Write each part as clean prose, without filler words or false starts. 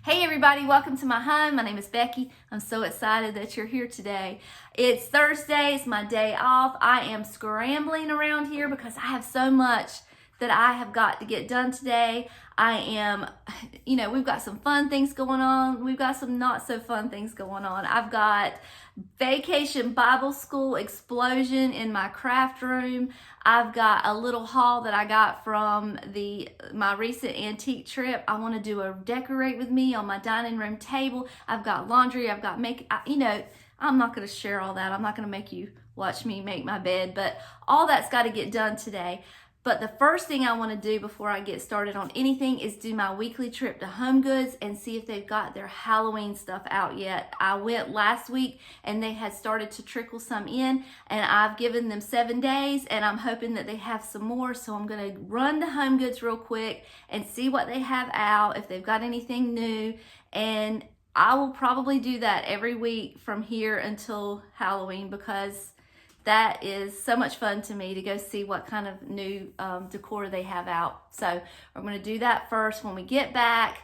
Hey everybody, welcome to my home. My name is Becky. I'm so excited that you're here today. It's Thursday, it's my day off. I am scrambling around here because I have so much that I have got to get done today. We've got some fun things going on. We've got some not so fun things going on. I've got Vacation Bible School explosion in my craft room. I've got a little haul that I got from my recent antique trip. I want to do a decorate with me on my dining room table. I've got laundry, I've got I'm not going to share all that. I'm not going to make you watch me make my bed, but all that's got to get done today. But the first thing I want to do before I get started on anything is do my weekly trip to Home Goods and see if they've got their Halloween stuff out yet. I went last week and they had started to trickle some in, and I've given them 7 days and I'm hoping that they have some more. So I'm going to run to Home Goods real quick and see what they have out, if they've got anything new, and I will probably do that every week from here until Halloween because that is so much fun to me to go see what kind of new decor they have out. So we're going to do that first. When we get back,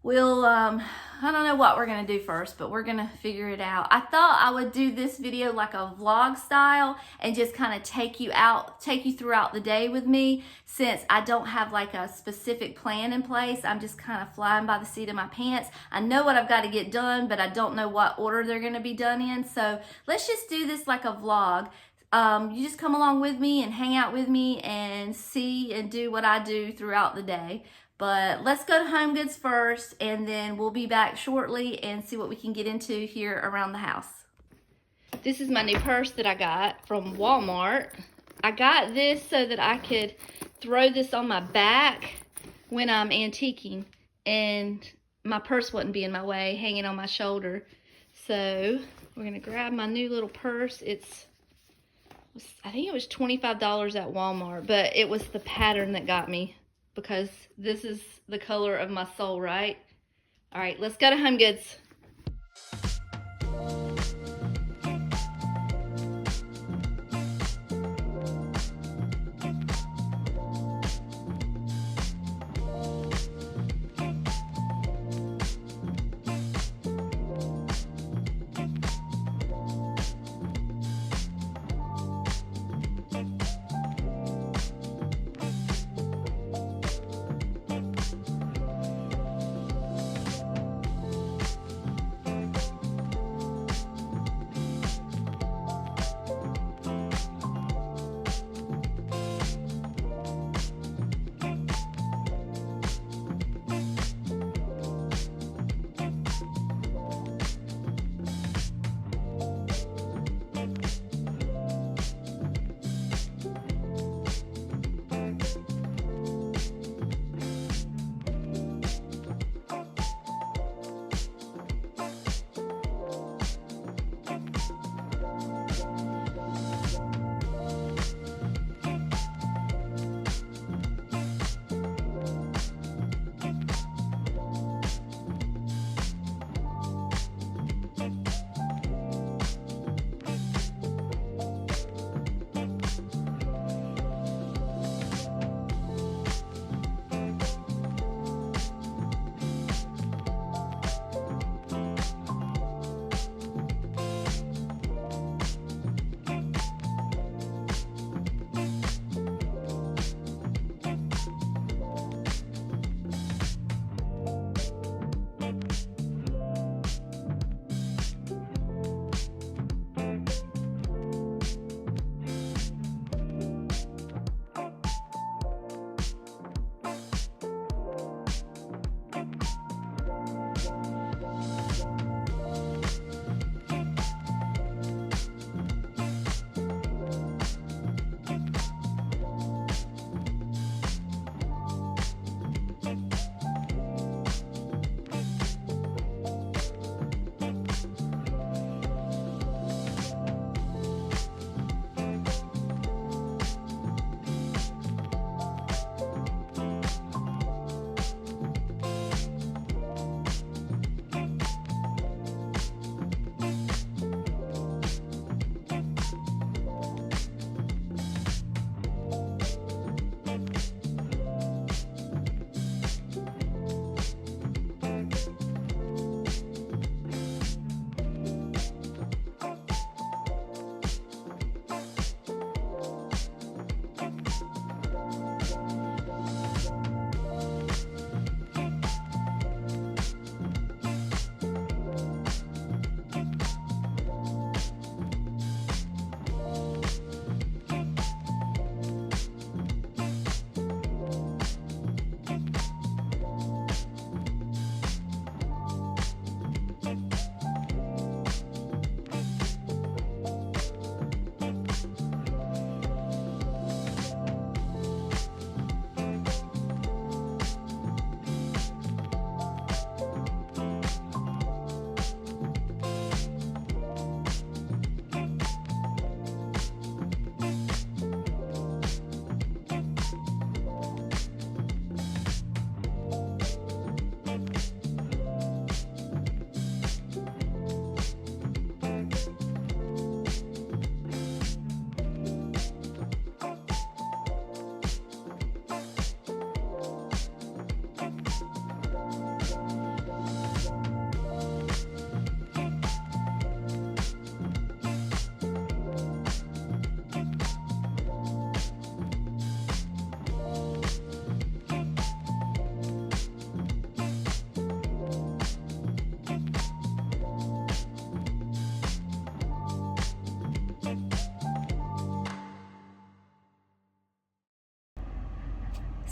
we'll, I don't know what we're going to do first, but we're going to figure it out. I thought I would do this video like a vlog style and just kind of take you throughout the day with me, since I don't have like a specific plan in place. I'm just kind of flying by the seat of my pants. I know what I've got to get done, but I don't know what order they're going to be done in. So let's just do this like a vlog. You just come along with me and hang out with me and see and do what I do throughout the day. But let's go to Home Goods first, and then we'll be back shortly and see what we can get into here around the house. This is my new purse that I got from Walmart. I got this so that I could throw this on my back when I'm antiquing, and my purse wouldn't be in my way, hanging on my shoulder. So we're gonna grab my new little purse. I think it was $25 at Walmart, but it was the pattern that got me, because this is the color of my soul, right? All right, let's go to Home Goods.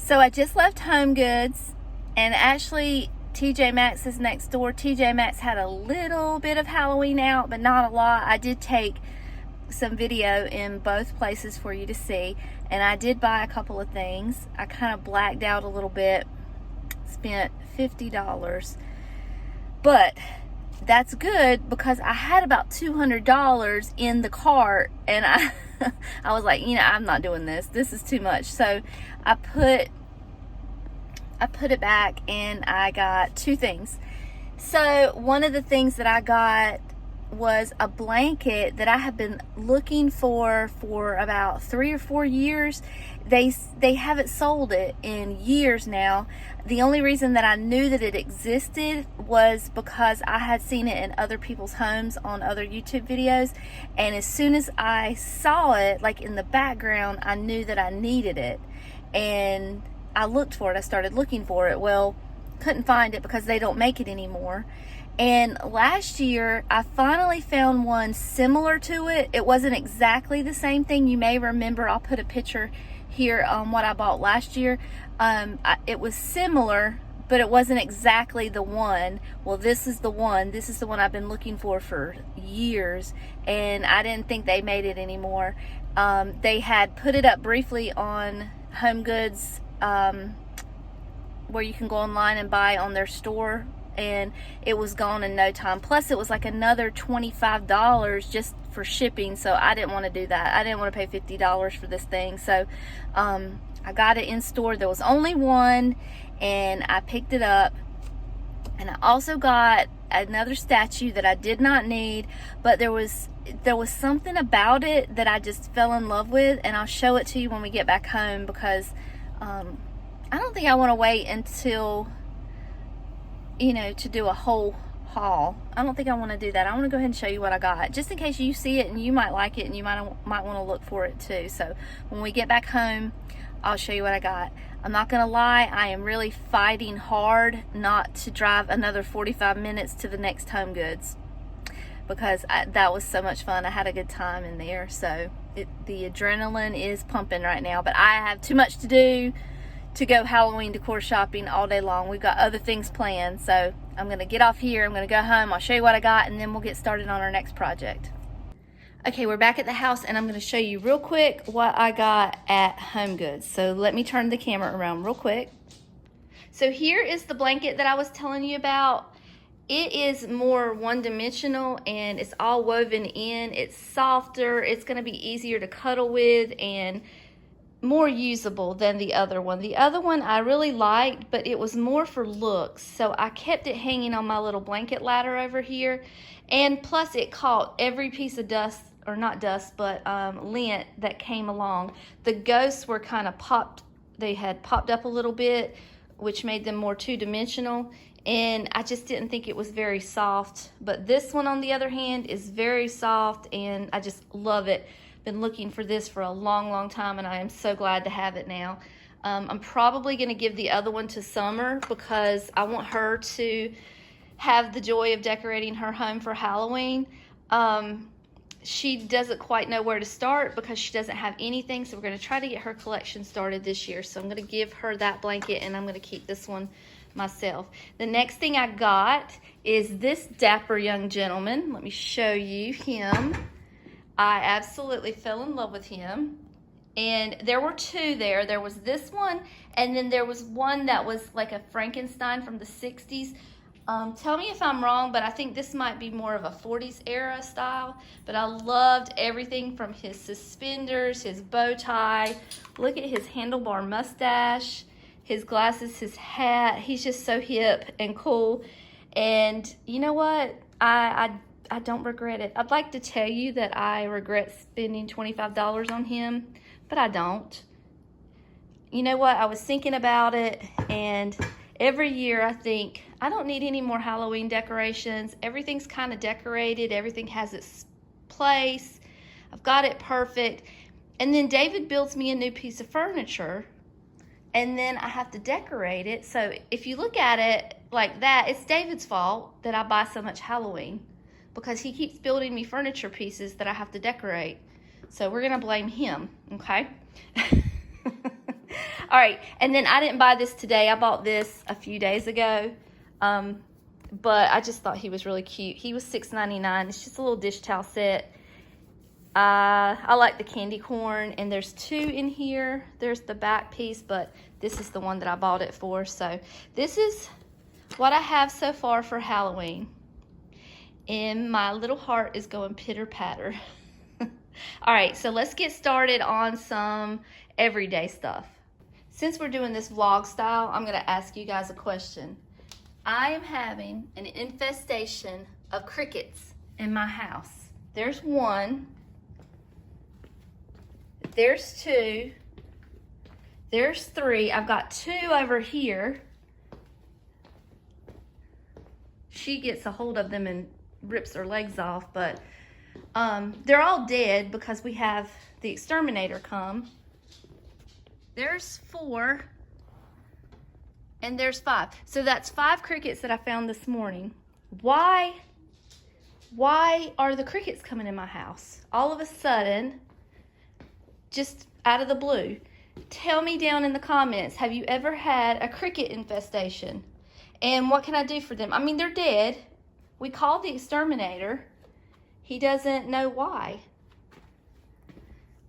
So I just left Home Goods, and actually TJ Maxx is next door. TJ Maxx had a little bit of Halloween out, but not a lot. I did take some video in both places for you to see, and I did buy a couple of things. I kind of blacked out a little bit, spent $50, but that's good because I had about $200 in the cart, and I was like, you know, I'm not doing this. This is too much. So I put it back, and I got two things. So one of the things that I got was a blanket that I have been looking for about 3 or 4 years. They haven't sold it in years now. The only reason that I knew that it existed was because I had seen it in other people's homes on other YouTube videos, and as soon as I saw it, like in the background, I knew that I needed it, and I looked for it. I started looking for it. Well, couldn't find it because they don't make it anymore. And last year, I finally found one similar to it. It wasn't exactly the same thing. You may remember, I'll put a picture here on what I bought last year. It was similar, but it wasn't exactly the one. Well, this is the one. This is the one I've been looking for years, and I didn't think they made it anymore. They had put it up briefly on Home Goods, where you can go online and buy on their store, and it was gone in no time. Plus it was like another $25 just for shipping, so I didn't want to do that. I didn't want to pay $50 for this thing. So I got it in store. There was only one, and I picked it up. And I also got another statue that I did not need, but there was something about it that I just fell in love with, and I'll show it to you when we get back home, because I don't think I want to wait until, you know, to do a whole haul. I don't think I want to do that. I want to go ahead and show you what I got, just in case you see it and you might like it, and you might want to look for it too. So when we get back home, I'll show you what I got. I'm not gonna lie, I am really fighting hard not to drive another 45 minutes to the next Home Goods, because that was so much fun. I had a good time in there. So the adrenaline is pumping right now, but I have too much to do to go Halloween decor shopping all day long. We've got other things planned, so I'm gonna get off here. I'm gonna go home. I'll show you what I got, and then we'll get started on our next project. Okay, we're back at the house, and I'm gonna show you real quick what I got at Home Goods. So let me turn the camera around real quick. So here is the blanket that I was telling you about. It is more one-dimensional, and it's all woven in. It's softer. It's gonna be easier to cuddle with, and more usable than the other one. The other one I really liked, but it was more for looks, so I kept it hanging on my little blanket ladder over here. And plus it caught every piece of dust, or not dust, but lint that came along. The ghosts were kind of popped, they had popped up a little bit, which made them more two-dimensional, and I just didn't think it was very soft. But this one, on the other hand, is very soft, and I just love it. Been looking for this for a long time, and I am so glad to have it now. I'm probably going to give the other one to Summer, because I want her to have the joy of decorating her home for Halloween. She doesn't quite know where to start because she doesn't have anything, so we're going to try to get her collection started this year. So I'm going to give her that blanket, and I'm going to keep this one myself. The next thing I got is this dapper young gentleman. Let me show you him. I absolutely fell in love with him, and there were two there. There was this one, and then there was one that was like a Frankenstein from the 60s. Tell me if I'm wrong, but I think this might be more of a 40s era style. But I loved everything from his suspenders, his bow tie. Look at his handlebar mustache, his glasses, his hat. He's just so hip and cool. And you know what? I don't regret it. I'd like to tell you that I regret spending $25 on him, but I don't. You know what? I was thinking about it, and every year I think, I don't need any more Halloween decorations. Everything's kind of decorated. Everything has its place. I've got it perfect. And then David builds me a new piece of furniture, and then I have to decorate it. So if you look at it like that, it's David's fault that I buy so much Halloween, because he keeps building me furniture pieces that I have to decorate. So we're gonna blame him, okay? All right, and then I didn't buy this today. I bought this a few days ago, but I just thought he was really cute. He was $6.99. It's just a little dish towel set. I like the candy corn, and there's 2 in here. There's the back piece, but this is the one that I bought it for. So this is what I have so far for Halloween. And my little heart is going pitter-patter. All right, so let's get started on some everyday stuff. Since we're doing this vlog style, I'm gonna ask you guys a question. I am having an infestation of crickets in my house. There's 1, there's 2, there's 3. I've got 2 over here. She gets a hold of them and rips their legs off, but they're all dead because we have the exterminator come. There's 4, and there's 5. So that's 5 crickets that I found this morning. Why are the crickets coming in my house all of a sudden, just out of the blue? Tell me down in the comments, have you ever had a cricket infestation? And what can I do for them? I mean, they're dead. We called the exterminator. He doesn't know why.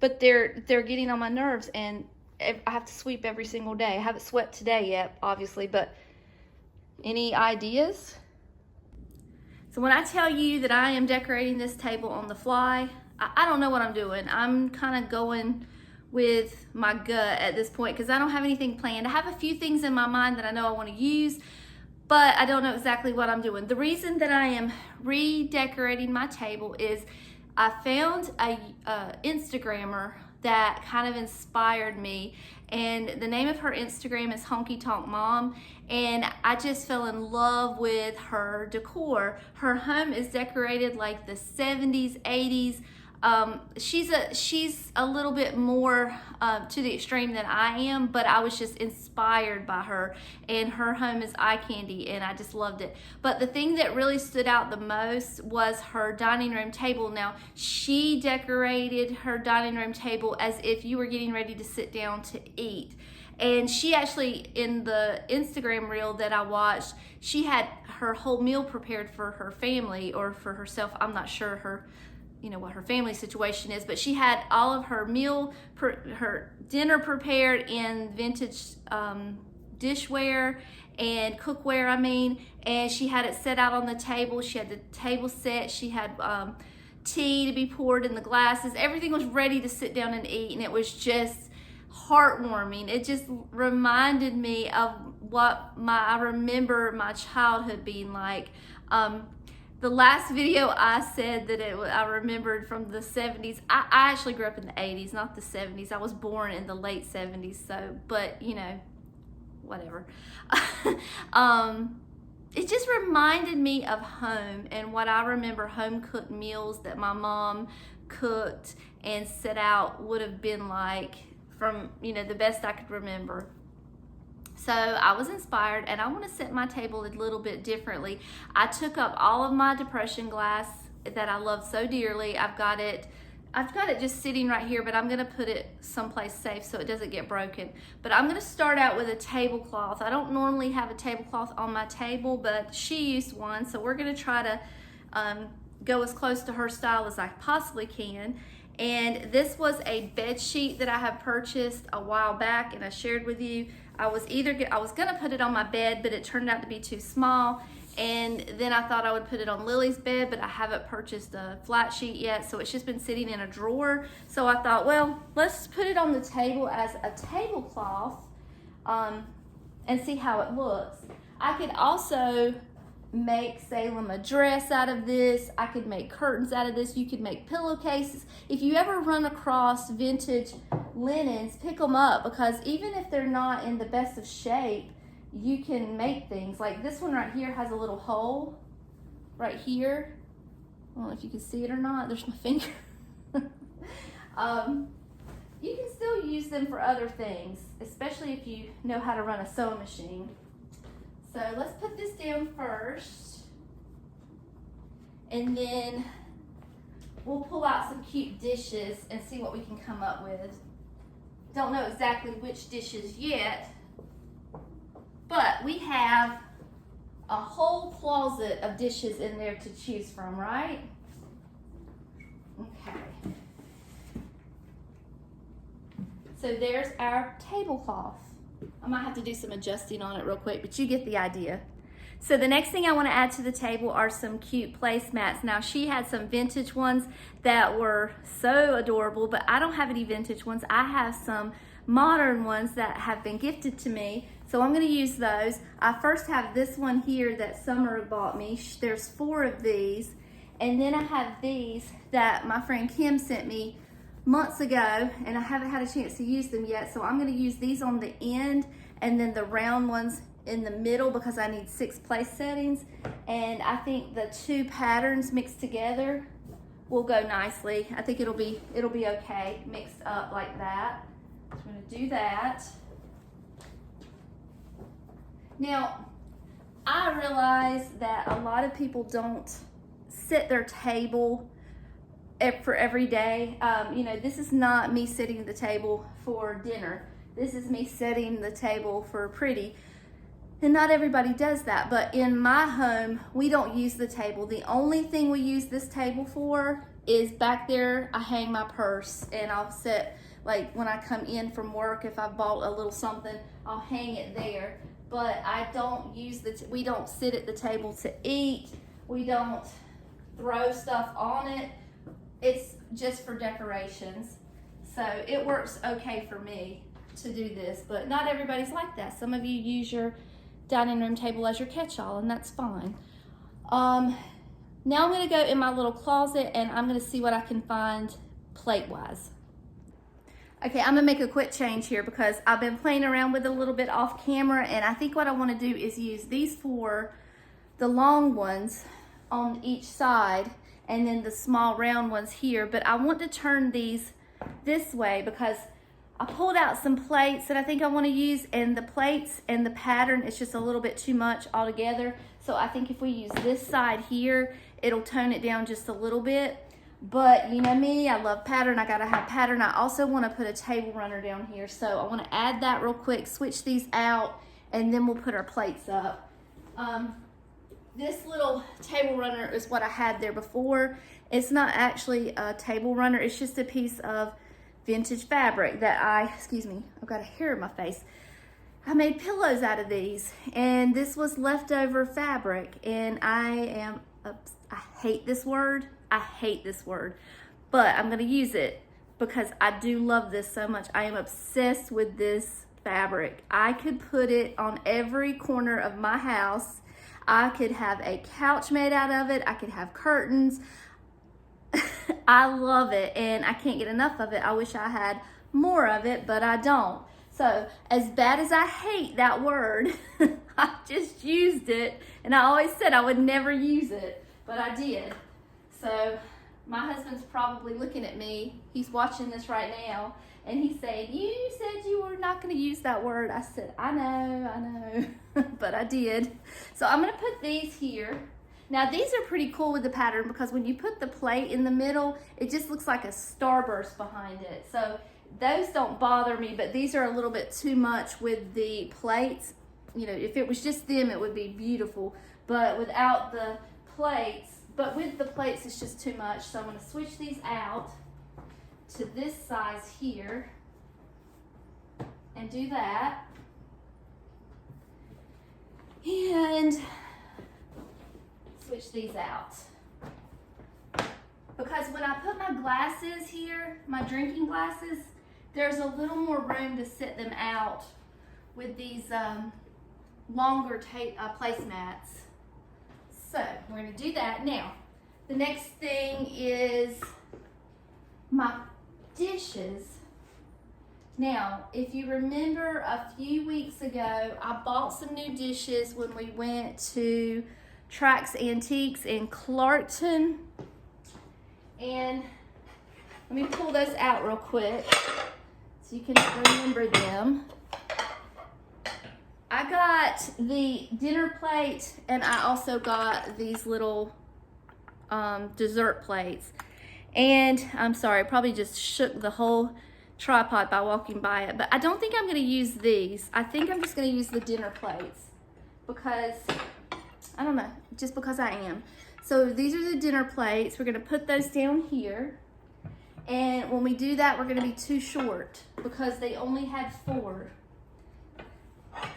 But they're getting on my nerves, and I have to sweep every single day. I haven't swept today yet, obviously, but any ideas? So when I tell you that I am decorating this table on the fly, I don't know what I'm doing. I'm kind of going with my gut at this point because I don't have anything planned. I have a few things in my mind that I know I want to use, but I don't know exactly what I'm doing. The reason that I am redecorating my table is I found a Instagrammer that kind of inspired me, and the name of her Instagram is Honky Tonk Mom, and I just fell in love with her decor. Her home is decorated like the 70s, 80s. She's a little bit more to the extreme than I am, but I was just inspired by her, and her home is eye candy, and I just loved it. But the thing that really stood out the most was her dining room table. Now, she decorated her dining room table as if you were getting ready to sit down to eat. And she actually, in the Instagram reel that I watched, she had her whole meal prepared for her family or for herself. I'm not sure what her family situation is, but she had all of her her dinner prepared in vintage dishware and cookware, and she had it set out on the table. She had the table set. She had tea to be poured in the glasses. Everything was ready to sit down and eat, and it was just heartwarming. It just reminded me of what I remember my childhood being like. The last video I said that I remembered from the 70s. I actually grew up in the 80s, not the 70s. I was born in the late 70s, so, but whatever. It just reminded me of home and what I remember home cooked meals that my mom cooked and set out would have been like from, the best I could remember. So I was inspired, and I want to set my table a little bit differently. I took up all of my depression glass that I love so dearly. I've got it just sitting right here, but I'm going to put it someplace safe so it doesn't get broken. But I'm going to start out with a tablecloth. I don't normally have a tablecloth on my table, but she used one, so we're going to try to go as close to her style as I possibly can. And this was a bed sheet that I have purchased a while back, and I shared with you. I was gonna put it on my bed, but it turned out to be too small. And then I thought I would put it on Lily's bed, but I haven't purchased a flat sheet yet, so it's just been sitting in a drawer. So I thought, well, let's put it on the table as a tablecloth and see how it looks. I could also make Salem a dress out of this. I could make curtains out of this. You could make pillowcases. If you ever run across vintage linens, pick them up, because even if they're not in the best of shape, you can make things. Like this one right here has a little hole right here. I don't know if you can see it or not. There's my finger. You can still use them for other things, especially if you know how to run a sewing machine. So let's put this down first, and then we'll pull out some cute dishes and see what we can come up with. don't know exactly which dishes yet, but we have a whole closet of dishes in there to choose from, right? Okay. So there's our tablecloth. I might have to do some adjusting on it real quick, but you get the idea. So the next thing I want to add to the table are some cute placemats. Now she had some vintage ones that were so adorable, but I don't have any vintage ones. I have some modern ones that have been gifted to me. So I'm going to use those. I first have this one here that Summer bought me. There's 4 of these. And then I have these that my friend Kim sent me months ago, and I haven't had a chance to use them yet. So I'm going to use these on the end and then the round ones in the middle because I need 6 place settings. And I think the 2 patterns mixed together will go nicely. I think it'll be okay mixed up like that. So I'm going to do that. Now, I realize that a lot of people don't set their table for every day. You know, this is not me setting the table for dinner. This is me setting the table for pretty. And not everybody does that, but in my home, we don't use the table. The only thing we use this table for is back there. I hang my purse, and I'll set, like when I come in from work, if I bought a little something, I'll hang it there. But I don't use we don't sit at the table to eat. We don't throw stuff on it. It's just for decorations. So it works okay for me to do this, but not everybody's like that. Some of you use your dining room table as your catch-all, and that's fine. Now I'm gonna go in my little closet and I'm gonna see what I can find plate-wise. Okay, I'm gonna make a quick change here because I've been playing around with it a little bit off camera, and I think what I wanna do is use these 4, the long ones on each side, and then the small round ones here, but I want to turn these this way because I pulled out some plates that I think I want to use, and the plates and the pattern is just a little bit too much altogether. So I think if we use this side here, it'll tone it down just a little bit. But you know me, I love pattern. I gotta have pattern. I also want to put a table runner down here. So I want to add that real quick, switch these out, and then we'll put our plates up. This little table runner is what I had there before. It's not actually a table runner. It's just a piece of vintage fabric that excuse me, I've got a hair in my face. I made pillows out of these, and this was leftover fabric, and I hate this word. I hate this word, but I'm gonna use it because I do love this so much. I am obsessed with this fabric. I could put it on every corner of my house. I could have a couch made out of it. I could have curtains. I love it, and I can't get enough of it. I wish I had more of it, but I don't. So as bad as I hate that word, I just used it, and I always said I would never use it, but I did. So my husband's probably looking at me. He's watching this right now, and he's saying, "You said you were not going to use that word." I said, I know, but I did. So I'm going to put these here. Now these are pretty cool with the pattern because when you put the plate in the middle, it just looks like a starburst behind it. So those don't bother me, but these are a little bit too much with the plates. You know, if it was just them, it would be beautiful, but without the plates, but with the plates, it's just too much. So I'm going to switch these out to this size here and do that. And switch these out. Because when I put my glasses here, my drinking glasses, there's a little more room to sit them out with these longer placemats. So we're going to do that. Now, the next thing is my dishes. Now, if you remember a few weeks ago, I bought some new dishes when we went to Trax Antiques in Clarkton. And let me pull those out real quick so you can remember them. I got the dinner plate, and I also got these little dessert plates. And I'm sorry, I probably just shook the whole tripod by walking by it. But I don't think I'm going to use these. I think I'm just going to use the dinner plates because, I don't know, just because I am. So these are the dinner plates. We're going to put those down here. And when we do that, we're going to be too short because they only had 4.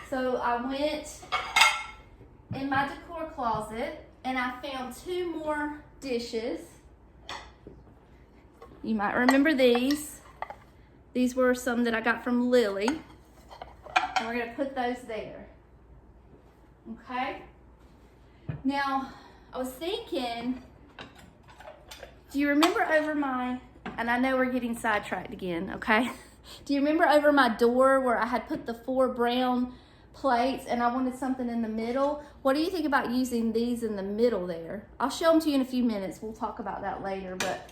So I went in my decor closet and I found 2 more dishes. You might remember these. These were some that I got from Lily. And we're going to put those there. Okay? Now, I was thinking, do you remember over my, and I know we're getting sidetracked again, okay? Do you remember over my door where I had put the 4 brown plates and I wanted something in the middle? What do you think about using these in the middle there? I'll show them to you in a few minutes. We'll talk about that later, but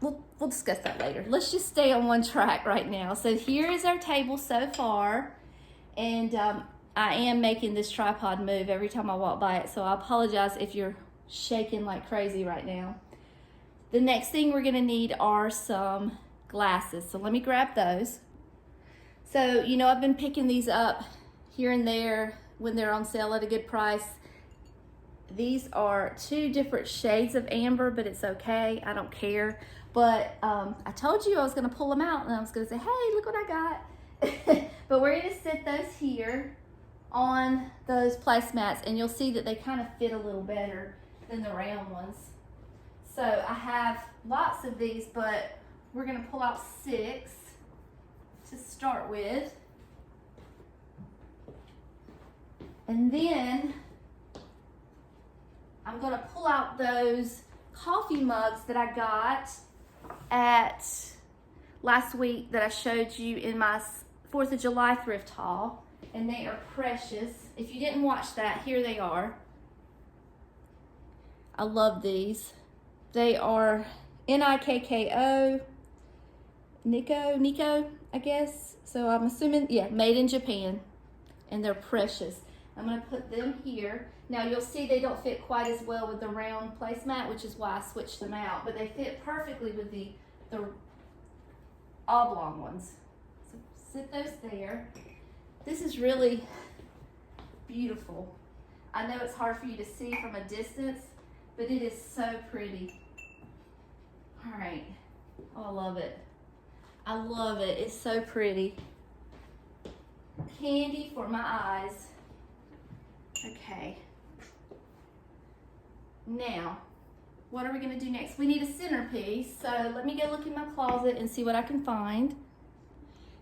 we'll discuss that later. Let's just stay on one track right now. So here is our table so far, and I am making this tripod move every time I walk by it, so I apologize if you're shaking like crazy right now. The next thing we're gonna need are some glasses, so let me grab those. So, you know, I've been picking these up here and there when they're on sale at a good price. These are 2 different shades of amber, but it's okay, I don't care. But I told you I was gonna pull them out and I was gonna say, hey, look what I got. But we're gonna sit those here on those placemats, and you'll see that they kind of fit a little better than the round ones. So I have lots of these, but we're gonna pull out 6 to start with. And then I'm gonna pull out those coffee mugs that I got at last week that I showed you in my 4th of July thrift haul. And they are precious. If you didn't watch that, here they are. I love these. They are Nikko, Nikko, I guess. So I'm assuming, yeah, made in Japan. And they're precious. I'm gonna put them here. Now you'll see they don't fit quite as well with the round placemat, which is why I switched them out. But they fit perfectly with the oblong ones. So sit those there. This is really beautiful. I know it's hard for you to see from a distance, but it is so pretty. All right. Oh, I love it. I love it. It's so pretty. Candy for my eyes. Okay. Now, what are we going to do next? We need a centerpiece. So let me go look in my closet and see what I can find.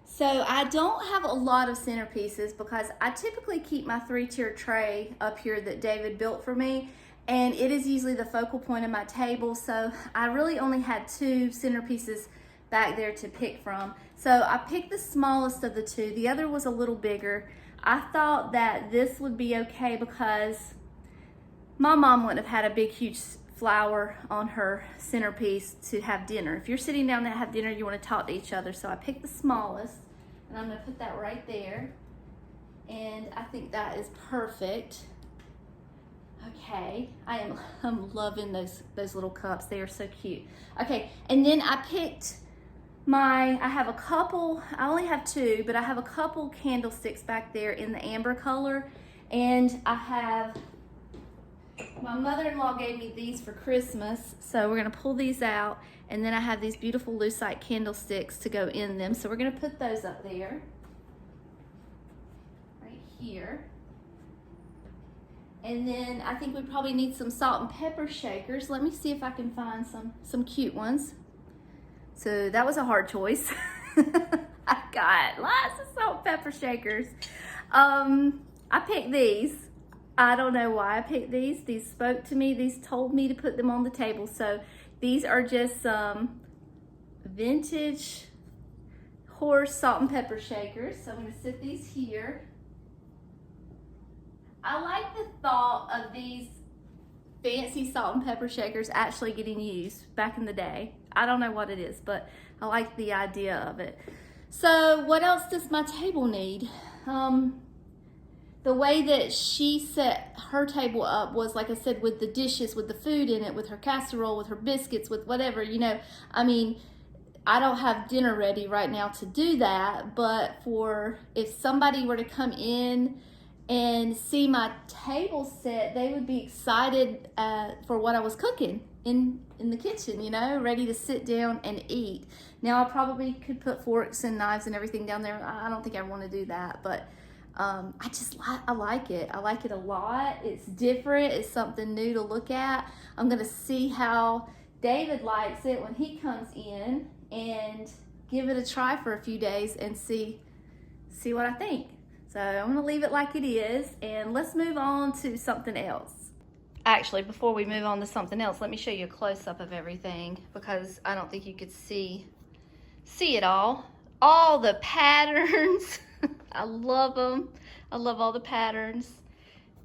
So I don't have a lot of centerpieces because I typically keep my 3-tier tray up here that David built for me, and it is usually the focal point of my table. So I really only had 2 centerpieces back there to pick from. So I picked the smallest of the 2. The other was a little bigger. I thought that this would be okay because my mom wouldn't have had a big, huge flower on her centerpiece to have dinner. If you're sitting down to have dinner, you want to talk to each other. So I picked the smallest, and I'm going to put that right there. And I think that is perfect. Okay, I'm loving those little cups. They are so cute. Okay, and then I picked I have a couple, I only have 2, but I have a couple candlesticks back there in the amber color. And I have, my mother-in-law gave me these for Christmas, so we're gonna pull these out, and then I have these beautiful lucite candlesticks to go in them, so we're gonna put those up there, right here. And then I think we probably need some salt and pepper shakers. Let me see if I can find some cute ones. So that was a hard choice. I got lots of salt and pepper shakers. I picked these. I don't know why I picked these. These spoke to me. These told me to put them on the table. So these are just some vintage horse salt and pepper shakers. So I'm going to sit these here. I like the thought of these fancy salt and pepper shakers actually getting used back in the day. I don't know what it is, but I like the idea of it. So what else does my table need? The way that she set her table up was, like I said, with the dishes, with the food in it, with her casserole, with her biscuits, with whatever, you know. I mean, I don't have dinner ready right now to do that, but for if somebody were to come in and see my table set, they would be excited for what I was cooking in the kitchen, you know, ready to sit down and eat. Now I probably could put forks and knives and everything down there. I don't think I want to do that, but I like it. I like it a lot. It's different. It's something new to look at. I'm gonna see how David likes it when he comes in and give it a try for a few days and see what I think. So I'm gonna leave it like it is, and let's move on to something else. Actually, before we move on to something else, let me show you a close-up of everything, because I don't think you could see it all. All the patterns. I love them. I love all the patterns.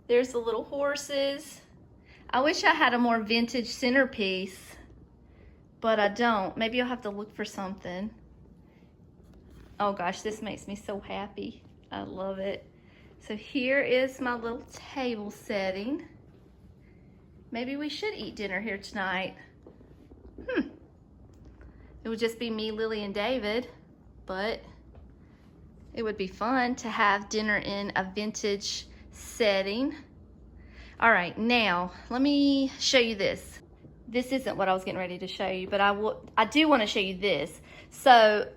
There's the little horses. I wish I had a more vintage centerpiece, but I don't. Maybe I'll have to look for something. Oh gosh, this makes me so happy. I love it. So here is my little table setting. Maybe we should eat dinner here tonight. It would just be me, Lily, and David, but it would be fun to have dinner in a vintage setting. All right, now let me show you this. This isn't what I was getting ready to show you, but I do want to show you this. So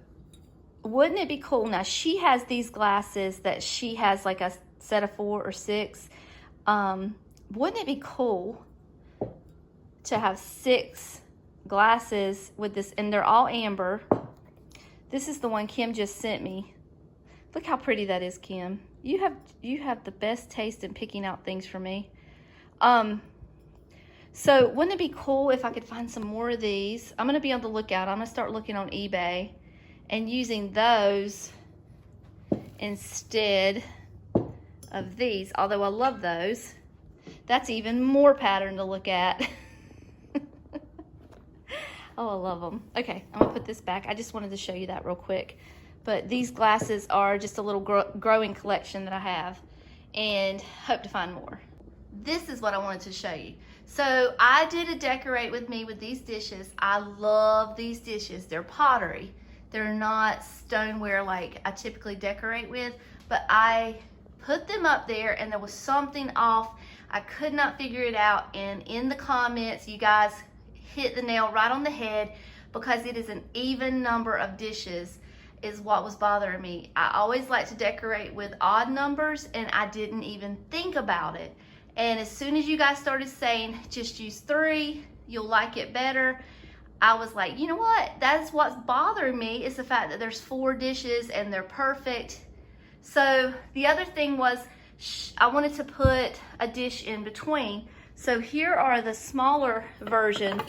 wouldn't it be cool? Now she has these glasses that she has like a set of 4 or 6. Wouldn't it be cool to have 6 glasses with this, and they're all amber. This is the one Kim just sent me. Look how pretty that is, Kim. You have the best taste in picking out things for me. So wouldn't it be cool if I could find some more of these? I'm gonna be on the lookout. I'm gonna start looking on eBay and using those instead of these, although I love those. That's even more pattern to look at. Oh, I love them. Okay, I'm gonna put this back. I just wanted to show you that real quick. But these glasses are just a little growing collection that I have, and hope to find more. This is what I wanted to show you. So I did a decorate with me with these dishes. I love these dishes. They're pottery. They're not stoneware like I typically decorate with, but I put them up there and there was something off. I could not figure it out, and in the comments, you guys hit the nail right on the head, because it is an even number of dishes is what was bothering me. I always like to decorate with odd numbers, and I didn't even think about it. And as soon as you guys started saying just use 3, you'll like it better, I was like, you know what? That's what's bothering me, is the fact that there's 4 dishes and they're perfect. So the other thing was I wanted to put a dish in between. So here are the smaller version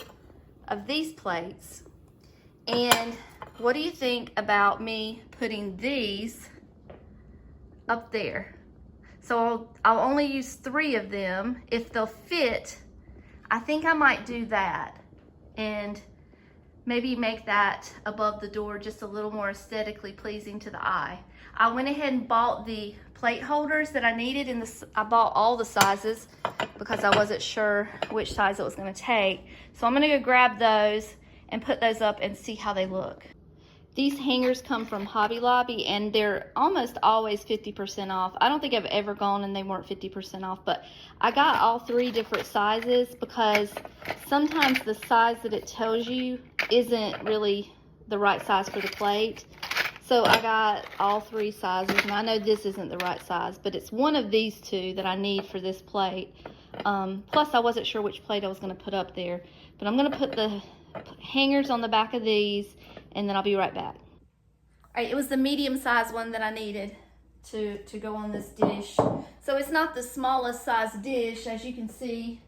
of these plates. And what do you think about me putting these up there? So I'll only use 3 of them. If they'll fit, I think I might do that and maybe make that above the door just a little more aesthetically pleasing to the eye. I went ahead and bought the plate holders that I needed, I bought all the sizes because I wasn't sure which size it was going to take. So I'm going to go grab those and put those up and see how they look. These hangers come from Hobby Lobby, and they're almost always 50% off. I don't think I've ever gone and they weren't 50% off, but I got all 3 different sizes because sometimes the size that it tells you isn't really the right size for the plate. So I got all 3 sizes, and I know this isn't the right size, but it's one of these 2 that I need for this plate. Plus I wasn't sure which plate I was going to put up there, but I'm going to put the hangers on the back of these, and then I'll be right back. All right, it was the medium size one that I needed to go on this dish. So it's not the smallest size dish, as you can see.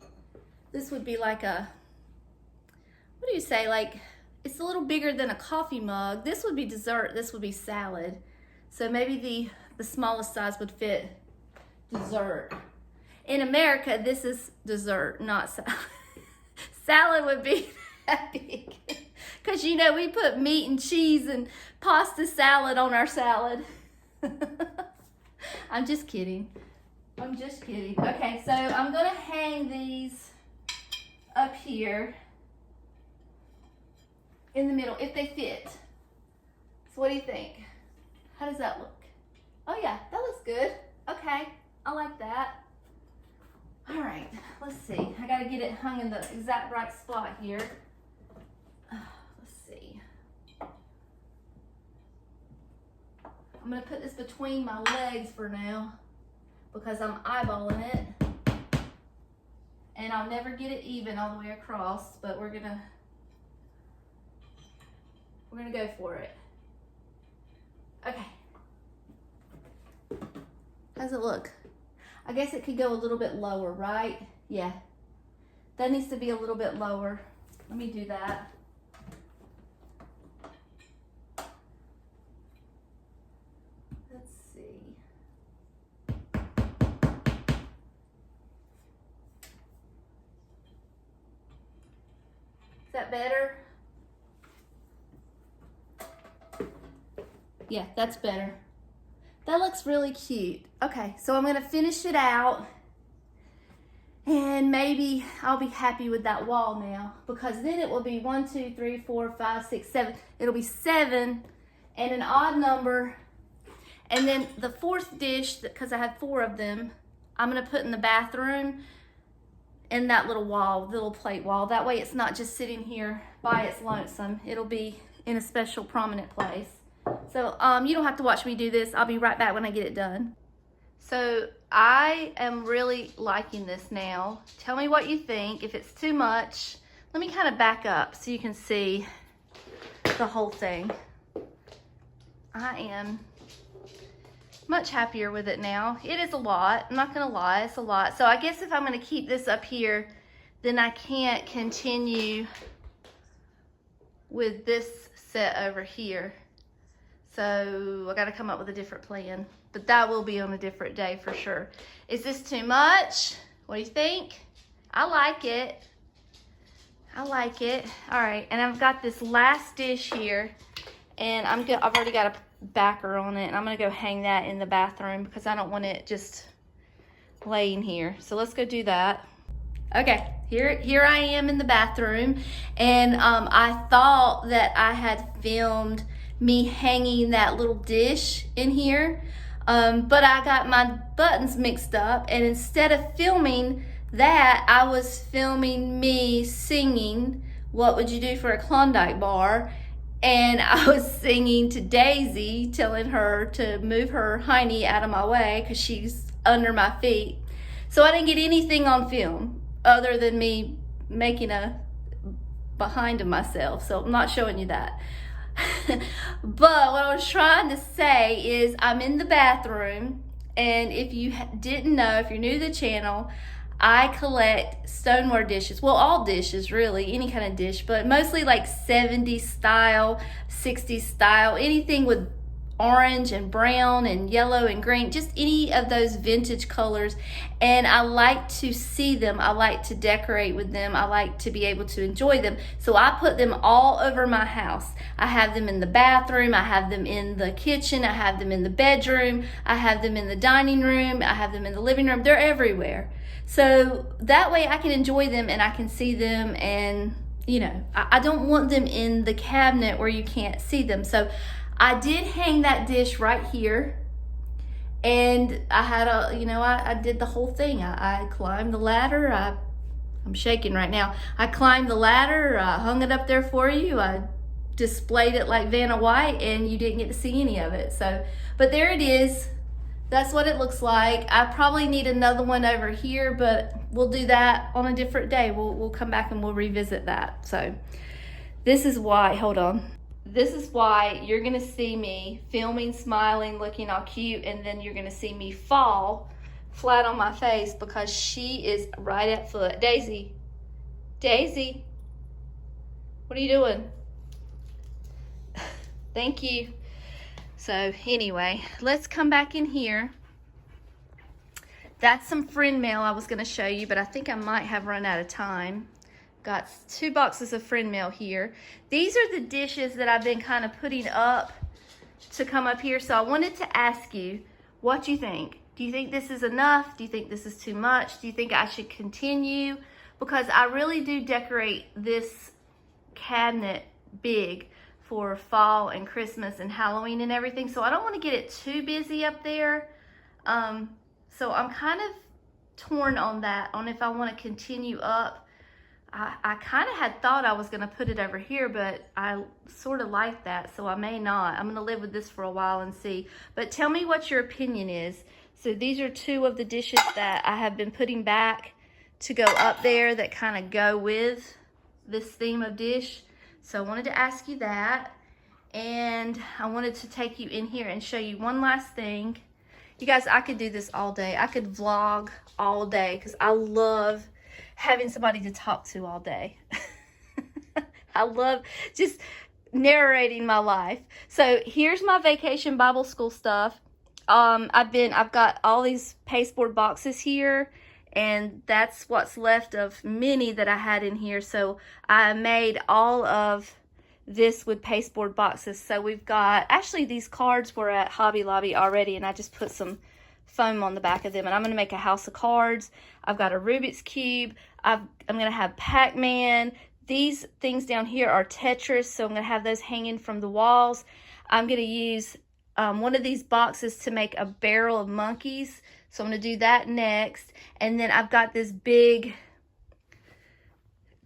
This would be like a, what do you say, like, it's a little bigger than a coffee mug. This would be dessert, this would be salad. So maybe the smallest size would fit dessert. In America, this is dessert, not salad. Salad would be that big. Because, you know, we put meat and cheese and pasta salad on our salad. I'm just kidding. I'm just kidding. Okay, so I'm going to hang these up here. in the middle, if they fit. So what do you think? How does that look? Oh yeah, that looks good. Okay, I like that. All right, let's see. I gotta get it hung in the exact right spot here. Let's see. I'm gonna put this between my legs for now because I'm eyeballing it. And I'll never get it even all the way across, but we're gonna go for it. Okay. How's it look? I guess it could go a little bit lower, right? Yeah. That needs to be a little bit lower. Let me do that. Let's see. Is that better? Yeah, that's better. That looks really cute. Okay, so I'm gonna finish it out and maybe I'll be happy with that wall now because then it will be 1, 2, 3, 4, 5, 6, 7. It'll be 7 and an odd number. And then the 4th dish, because I have 4 of them, I'm gonna put in the bathroom in that little wall, little plate wall. That way it's not just sitting here by its lonesome. It'll be in a special prominent place. So you don't have to watch me do this. I'll be right back when I get it done. So I am really liking this now. Tell me what you think. If it's too much, let me kind of back up so you can see the whole thing. I am much happier with it now. It is a lot. I'm not gonna lie, it's a lot. So I guess if I'm gonna keep this up here, then I can't continue with this set over here. So I gotta come up with a different plan, but that will be on a different day for sure. Is this too much? What do you think? I like it. I like it. All right, and I've got this last dish here, and I've already got a backer on it, and I'm gonna go hang that in the bathroom because I don't want it just laying here. So let's go do that. Okay, here I am in the bathroom, and I thought that I had filmed me hanging that little dish in here, but I got my buttons mixed up, and instead of filming that, I was filming me singing What Would You Do for a Klondike Bar, and I was singing to Daisy, telling her to move her hiney out of my way because she's under my feet. So I didn't get anything on film other than me making a behind of myself, so I'm not showing you that. But what I was trying to say is I'm in the bathroom, and if you didn't know, if you're new to the channel, I collect stoneware dishes. Well, all dishes really, any kind of dish, but mostly like 70s style, 60s style, anything with orange and brown and yellow and green, just any of those vintage colors. And I like to see them. I like to decorate with them. I like to be able to enjoy them. So I put them all over my house. I have them in the bathroom. I have them in the kitchen. I have them in the bedroom. I have them in the dining room. I have them in the living room. They're everywhere. So that way I can enjoy them and I can see them, and you know, I don't want them in the cabinet where you can't see them. So I did hang that dish right here, and I had I did the whole thing. I climbed the ladder. I'm shaking right now. I climbed the ladder, I hung it up there for you. I displayed it like Vanna White, and you didn't get to see any of it. So, but there it is. That's what it looks like. I probably need another one over here, but we'll do that on a different day. We'll come back and we'll revisit that. So this is why, hold on. This is why you're gonna see me filming, smiling, looking all cute, and then you're gonna see me fall flat on my face because she is right at foot. Daisy, Daisy, what are you doing? Thank you. So anyway, let's come back in here. That's some friend mail I was gonna show you, but I think I might have run out of time. Got 2 boxes of friend mail here. These are the dishes that I've been kind of putting up to come up here. So I wanted to ask you what you think. Do you think this is enough? Do you think this is too much? Do you think I should continue? Because I really do decorate this cabinet big for fall and Christmas and Halloween and everything. So I don't want to get it too busy up there. So I'm kind of torn on that, on if I want to continue up. I kind of had thought I was going to put it over here, but I sort of like that, so I may not. I'm going to live with this for a while and see. But tell me what your opinion is. So these are two of the dishes that I have been putting back to go up there that kind of go with this theme of dish. So I wanted to ask you that. And I wanted to take you in here and show you one last thing. You guys, I could do this all day. I could vlog all day because I love having somebody to talk to all day. I love just narrating my life. So here's my vacation Bible school stuff. I've got all these pasteboard boxes here, and that's what's left of many that I had in here. So I made all of this with pasteboard boxes. So we've got, actually these cards were at Hobby Lobby already, and I just put some foam on the back of them, and I'm going to make a house of cards. I've got a Rubik's Cube. I'm going to have Pac-Man. These things down here are Tetris, so I'm going to have those hanging from the walls. I'm going to use one of these boxes to make a barrel of monkeys, so I'm going to do that next. And then I've got this big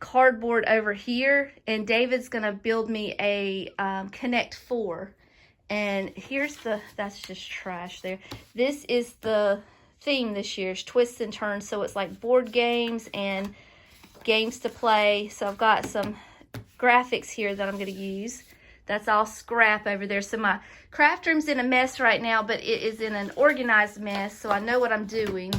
cardboard over here, and David's going to build me a Connect 4. And here's that's just trash there. This is the theme this year's twists and turns. So it's like board games and games to play. So I've got some graphics here that I'm going to use. That's all scrap over there. So my craft room's in a mess right now, but it is in an organized mess. So I know what I'm doing.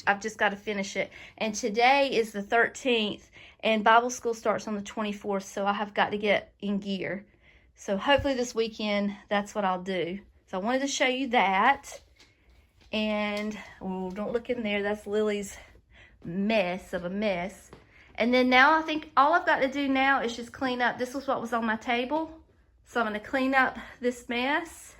I've just got to finish it. And today is the 13th, and Bible school starts on the 24th. So I have got to get in gear. So hopefully this weekend, that's what I'll do. So I wanted to show you that. And, oh, don't look in there. That's Lily's mess of a mess. And then now I think all I've got to do now is just clean up. This was what was on my table. So I'm going to clean up this mess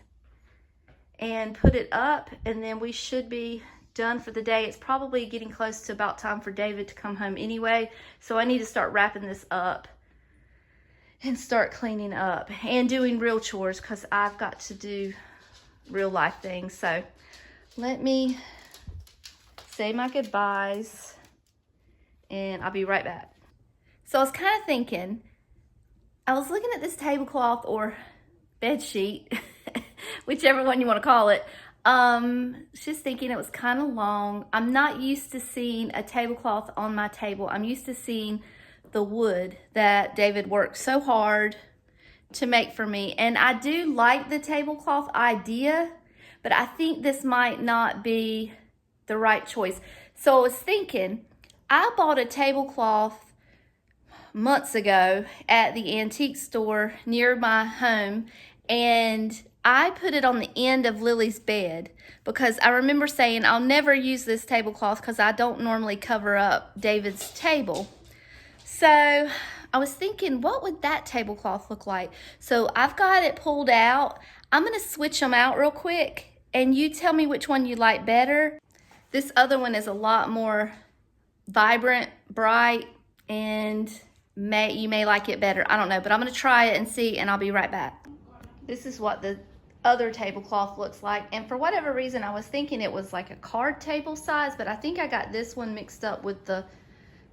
and put it up. And then we should be done for the day. It's probably getting close to about time for David to come home anyway. So I need to start wrapping this up and start cleaning up and doing real chores, because I've got to do real life things. So let me say my goodbyes, and I'll be right back. So I was kind of thinking, I was looking at this tablecloth or bed sheet, whichever one you want to call it. Just thinking it was kind of long. I'm not used to seeing a tablecloth on my table. I'm used to seeing the wood that David worked so hard to make for me. And I do like the tablecloth idea, but I think this might not be the right choice. So I was thinking, I bought a tablecloth months ago at the antique store near my home, and I put it on the end of Lily's bed because I remember saying I'll never use this tablecloth because I don't normally cover up David's table. So I was thinking, what would that tablecloth look like? So I've got it pulled out. I'm going to switch them out real quick, and you tell me which one you like better. This other one is a lot more vibrant, bright, and you may like it better. I don't know, but I'm going to try it and see, and I'll be right back. This is what the other tablecloth looks like, and for whatever reason I was thinking it was like a card table size, but I think I got this one mixed up with the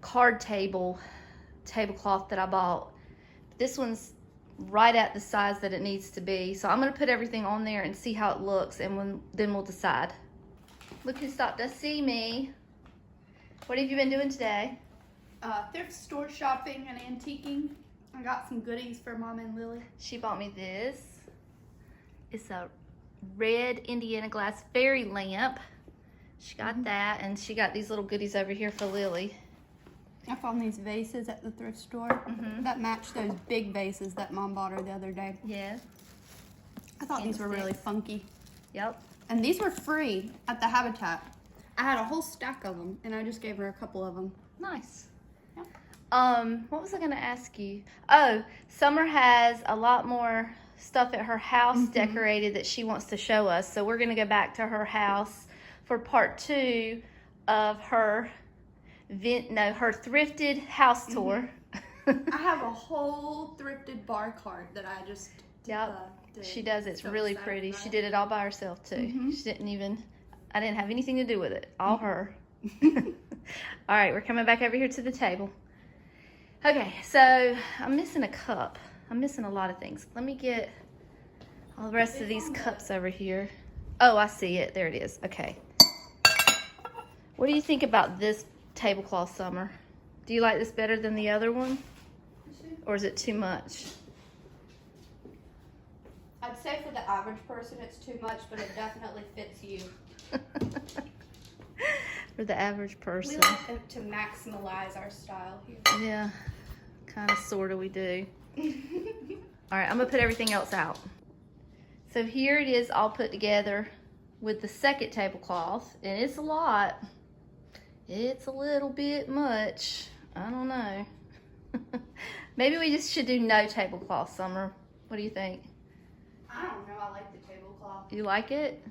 card tablecloth that I bought. This one's right at the size that it needs to be, so I'm going to put everything on there and see how it looks, and then we'll decide. Look who stopped to see me. What have you been doing today? Thrift store shopping and antiquing. I got some goodies for Mom and Lily. She bought me this. It's a red Indiana glass fairy lamp. She got that, and she got these little goodies over here for Lily. I found these vases at the thrift store that match those big vases that Mom bought her the other day. Yeah. I thought these were really funky. Yep. And these were free at the Habitat. I had a whole stack of them, and I just gave her a couple of them. Nice. Yep. What was I going to ask you? Oh, Summer has a lot more stuff at her house decorated that she wants to show us. So we're going to go back to her house for part 2 of her thrifted house tour. I have a whole thrifted bar cart that I just did. She does. It's So really excited pretty. about She it. did it all by herself too. Mhm. She didn't even, I didn't have anything to do with it. All her. All right, we're coming back over here to the table. Okay, so I'm missing a cup. I'm missing a lot of things. Let me get all the rest of these cups over here. Oh, I see it. There it is. Okay. What do you think about this tablecloth, Summer? Do you like this better than the other one? Or is it too much? I'd say for the average person it's too much, but it definitely fits you. For the average We person. like to maximize our style here. Yeah, kind of, sort of we do. All right, I'm gonna put everything else out. So here it is all put together with the second tablecloth, and it's a lot. It's a little bit much. I don't know. Maybe we just should do no tablecloth, Summer. What do you think? I don't know. I like the tablecloth. You like it?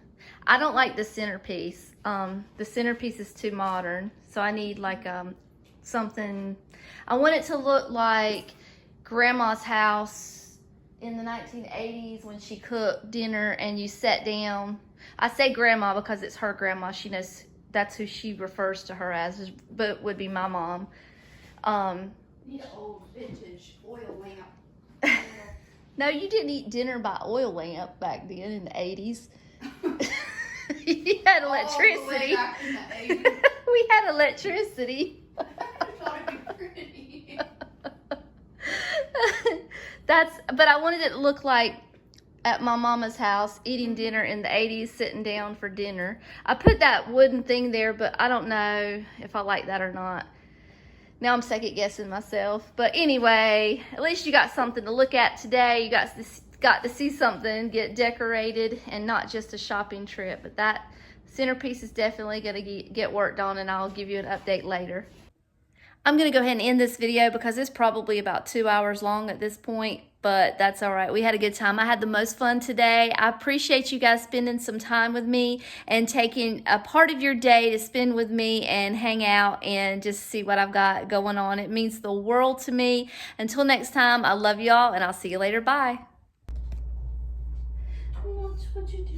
I don't like the centerpiece. The centerpiece is too modern, so I need like something. I want it to look like Grandma's house in the 1980s when she cooked dinner and you sat down. I say Grandma because it's her grandma. She knows that's who she refers to her as, but would be my mom. Need an old vintage oil lamp. No, you didn't eat dinner by oil lamp back then in the 80s. You had electricity. All the way back in the 80s. We had electricity. I thought it'd be pretty. But I wanted it to look like at my mama's house, eating dinner in the 80s, sitting down for dinner. I put that wooden thing there, but I don't know if I like that or not. Now I'm second guessing myself. But anyway, at least you got something to look at today. You got to see something get decorated and not just a shopping trip. But that centerpiece is definitely going to get worked on, and I'll give you an update later. I'm going to go ahead and end this video because it's probably about 2 hours long at this point, but that's all right. We had a good time. I had the most fun today. I appreciate you guys spending some time with me and taking a part of your day to spend with me and hang out and just see what I've got going on. It means the world to me. Until next time, I love y'all, and I'll see you later. Bye. Watch what you do.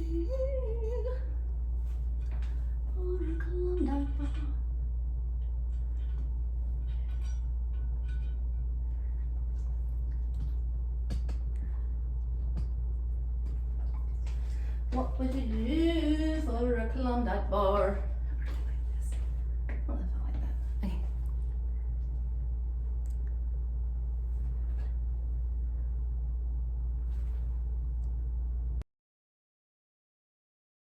What would you do for a Klondike bar?